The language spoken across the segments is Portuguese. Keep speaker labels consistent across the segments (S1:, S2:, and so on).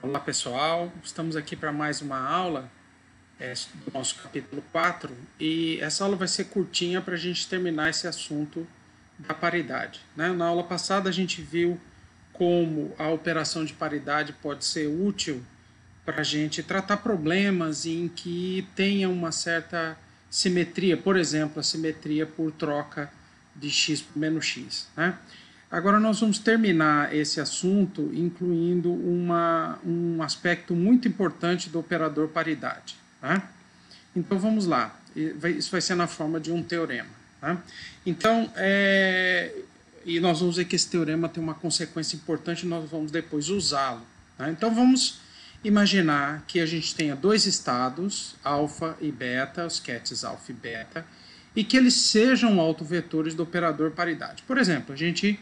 S1: Olá pessoal, estamos aqui para mais uma aula do nosso capítulo 4 e essa aula vai ser curtinha para a gente terminar esse assunto da paridade, né? Na aula passada a gente viu como a operação de paridade pode ser útil para a gente tratar problemas em que tenha uma certa simetria, por exemplo, a simetria por troca de x por menos x, né? Agora nós vamos terminar esse assunto incluindo um aspecto muito importante do operador paridade. Tá? Então vamos lá, isso vai ser na forma de um teorema. Tá? Então, e nós vamos ver que esse teorema tem uma consequência importante e nós vamos depois usá-lo. Tá? Então vamos imaginar que a gente tenha dois estados, alfa e beta, os quetes alfa e beta, e que eles sejam autovetores do operador paridade. Por exemplo, a gente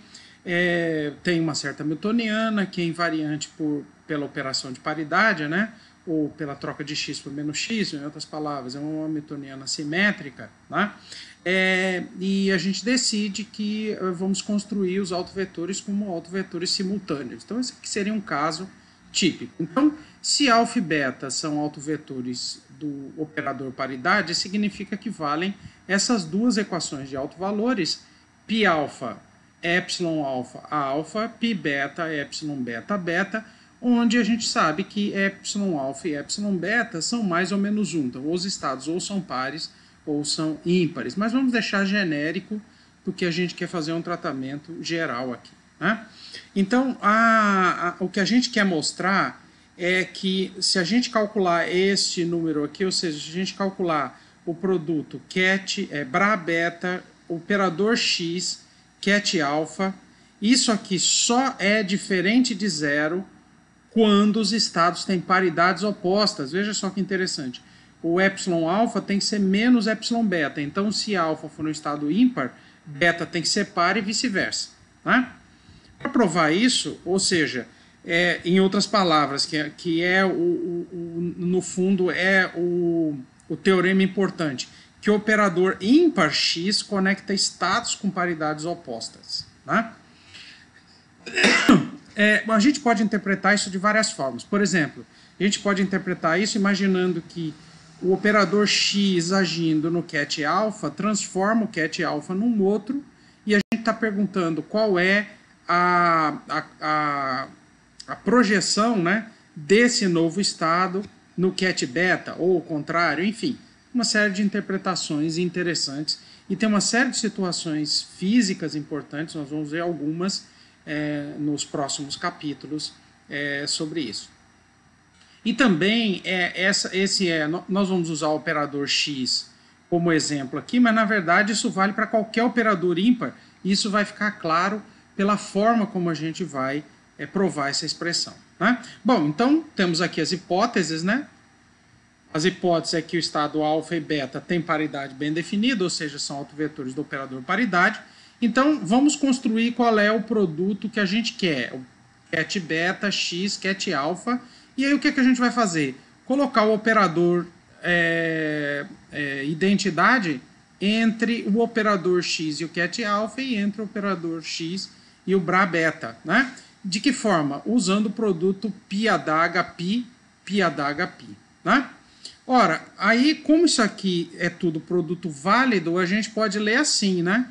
S1: tem uma certa hamiltoniana que é invariante pela operação de paridade, né? Ou pela troca de x por menos x, em outras palavras, é uma hamiltoniana simétrica, né? E a gente decide que vamos construir os autovetores como autovetores simultâneos. Então, esse aqui seria um caso típico. Então, se alfa e beta são autovetores do operador paridade, significa que valem essas duas equações de autovalores, π alfa epsilon alfa a alfa, π beta epsilon beta beta, onde a gente sabe que epsilon alfa e epsilon beta são mais ou menos 1. Então, os estados ou são pares ou são ímpares. Mas vamos deixar genérico, porque a gente quer fazer um tratamento geral aqui. Né? Então, o que a gente quer mostrar é que se a gente calcular este número aqui, ou seja, se a gente calcular o produto ket, bra beta, operador x, ket alfa, isso aqui só é diferente de zero quando os estados têm paridades opostas. Veja só que interessante. O epsilon alfa tem que ser menos epsilon beta. Então, se alfa for no estado ímpar, beta tem que ser par e vice-versa. Né? Para provar isso, ou seja, em outras palavras, no fundo é o teorema importante, que o operador ímpar x conecta estados com paridades opostas. Né? A gente pode interpretar isso de várias formas. Por exemplo, a gente pode interpretar isso imaginando que o operador x agindo no ket alfa transforma o ket alfa num outro, e a gente está perguntando qual é a projeção, né, desse novo estado no ket beta, ou o contrário, enfim. Uma série de interpretações interessantes e tem uma série de situações físicas importantes, nós vamos ver algumas nos próximos capítulos sobre isso. E também, nós vamos usar o operador x como exemplo aqui, mas na verdade isso vale para qualquer operador ímpar, e isso vai ficar claro pela forma como a gente vai provar essa expressão. Né? Bom, então temos aqui as hipóteses, né? As hipóteses é que o estado alfa e beta têm paridade bem definida, ou seja, são autovetores do operador paridade. Então, vamos construir qual é o produto que a gente quer. O ket beta, x, ket alfa. E aí, o que a gente vai fazer? Colocar o operador identidade entre o operador x e o ket alfa e entre o operador x e o bra beta. Né? De que forma? Usando o produto π π. Né? Ora, aí como isso aqui é tudo produto válido, a gente pode ler assim, né?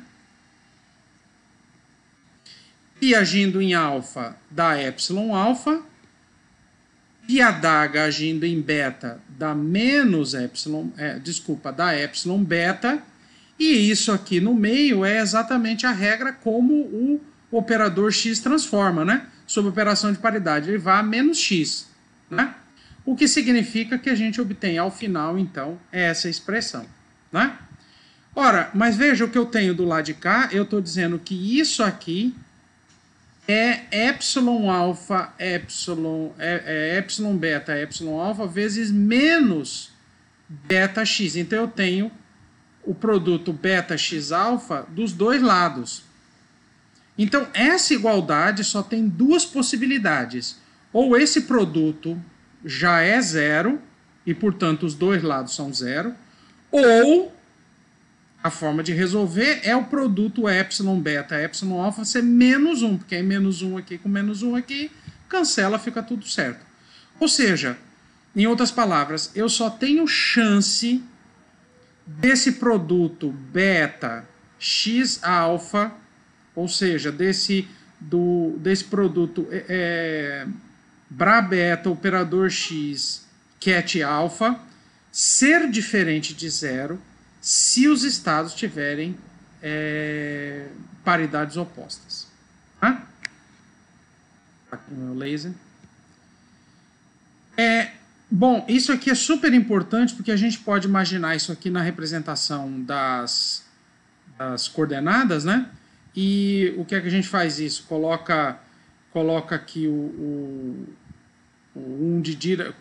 S1: Π agindo em alfa dá epsilon alfa, π adaga agindo em beta dá menos epsilon, dá epsilon beta, e isso aqui no meio é exatamente a regra como o operador x transforma, né? Sob operação de paridade, ele vai a menos x, né? O que significa que a gente obtém ao final, então, essa expressão. Né? Ora, mas veja o que eu tenho do lado de cá, eu estou dizendo que isso aqui é epsilon alfa, epsilon beta, epsilon alfa vezes menos beta x. Então, eu tenho o produto beta x alfa dos dois lados. Então, essa igualdade só tem duas possibilidades. Ou esse produto já é zero, e portanto os dois lados são zero, ou a forma de resolver é o produto epsilon beta, epsilon alfa ser menos 1, porque aí menos 1 aqui com menos 1 aqui, cancela, fica tudo certo. Ou seja, em outras palavras, eu só tenho chance desse produto beta X alfa, ou seja, desse produto Bra beta operador X cat alfa ser diferente de zero se os estados tiverem paridades opostas. Tá? Aqui no meu laser. Bom, isso aqui é super importante porque a gente pode imaginar isso aqui na representação das coordenadas, né? E o que é que a gente faz isso? Coloca aqui o 1 de Dirac,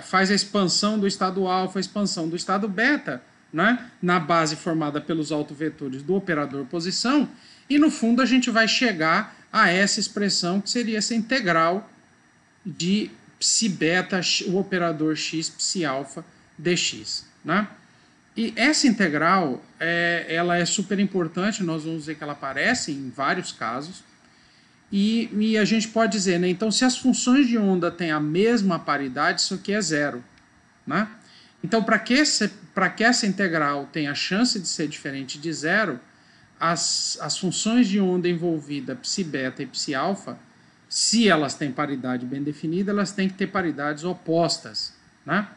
S1: faz a expansão do estado alfa, a expansão do estado beta, né? Na base formada pelos autovetores do operador posição, e no fundo a gente vai chegar a essa expressão que seria essa integral de psi beta, o operador x, psi alfa, dx, né? E essa integral, ela é super importante, nós vamos ver que ela aparece em vários casos, e a gente pode dizer, né, então se as funções de onda têm a mesma paridade, isso aqui é zero, né? Então, para que essa integral tenha a chance de ser diferente de zero, as funções de onda envolvida, psi beta e psi alfa, se elas têm paridade bem definida, elas têm que ter paridades opostas, né?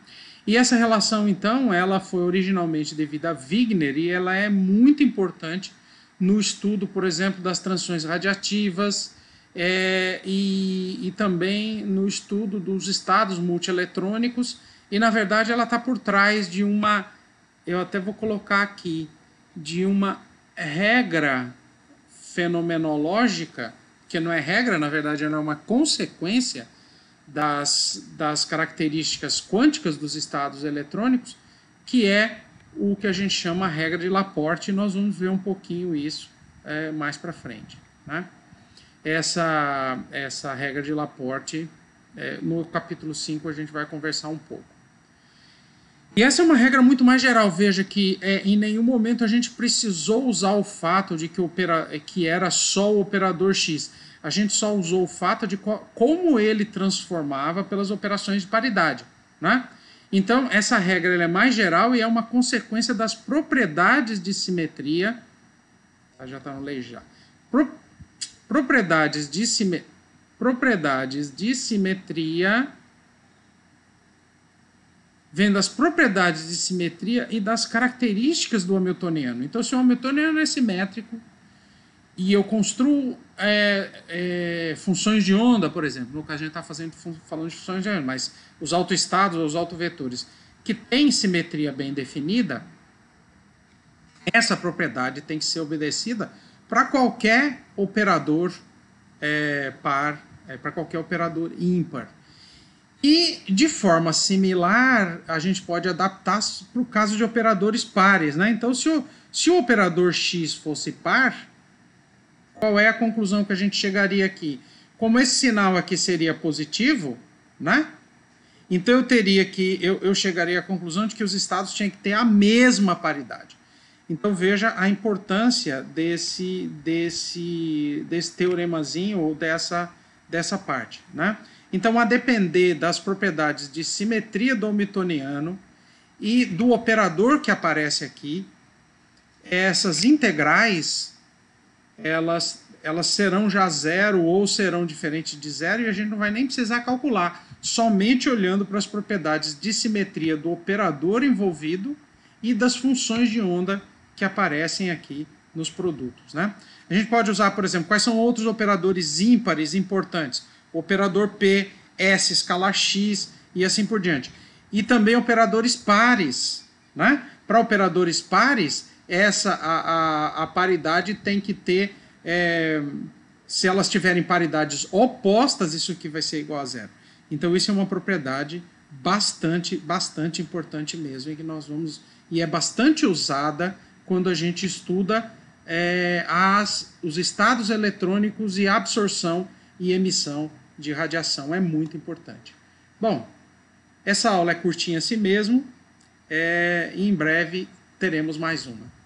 S1: E essa relação, então, ela foi originalmente devida a Wigner e ela é muito importante no estudo, por exemplo, das transições radiativas e também no estudo dos estados multieletrônicos. E, na verdade, ela está por trás de uma, eu até vou colocar aqui, de uma regra fenomenológica, que não é regra, na verdade, ela é uma consequência das características quânticas dos estados eletrônicos, que é o que a gente chama a regra de Laporte, e nós vamos ver um pouquinho isso mais para frente, né? Essa regra de Laporte, no capítulo 5 a gente vai conversar um pouco. E essa é uma regra muito mais geral. Veja que em nenhum momento a gente precisou usar o fato de que era só o operador X. A gente só usou o fato de como ele transformava pelas operações de paridade, né? Então, essa regra ela é mais geral e é uma consequência das propriedades de simetria. Já está no lei já. Propriedades de simetria, vem das propriedades de simetria e das características do hamiltoniano. Então, se o hamiltoniano é simétrico e eu construo funções de onda, por exemplo, no caso a gente está falando de funções de onda, mas os autoestados ou os autovetores que têm simetria bem definida, essa propriedade tem que ser obedecida para qualquer operador par, para qualquer operador ímpar. E, de forma similar, a gente pode adaptar para o caso de operadores pares, né? Então, se o operador X fosse par, qual é a conclusão que a gente chegaria aqui? Como esse sinal aqui seria positivo, né? Então, eu chegaria à conclusão de que os estados tinham que ter a mesma paridade. Então, veja a importância desse teoremazinho ou dessa parte, né? Então, a depender das propriedades de simetria do hamiltoniano e do operador que aparece aqui, essas integrais, elas serão já zero ou serão diferentes de zero e a gente não vai nem precisar calcular, somente olhando para as propriedades de simetria do operador envolvido e das funções de onda que aparecem aqui nos produtos, né? A gente pode usar, por exemplo, quais são outros operadores ímpares importantes? O operador P, S escalar X e assim por diante. E também operadores pares, né? Para operadores pares, a paridade tem que ter, se elas tiverem paridades opostas, isso aqui vai ser igual a zero. Então, isso é uma propriedade bastante importante mesmo, e é bastante usada quando a gente estuda os estados eletrônicos e absorção e emissão de radiação. É muito importante. Bom, essa aula é curtinha assim mesmo, e em breve teremos mais uma.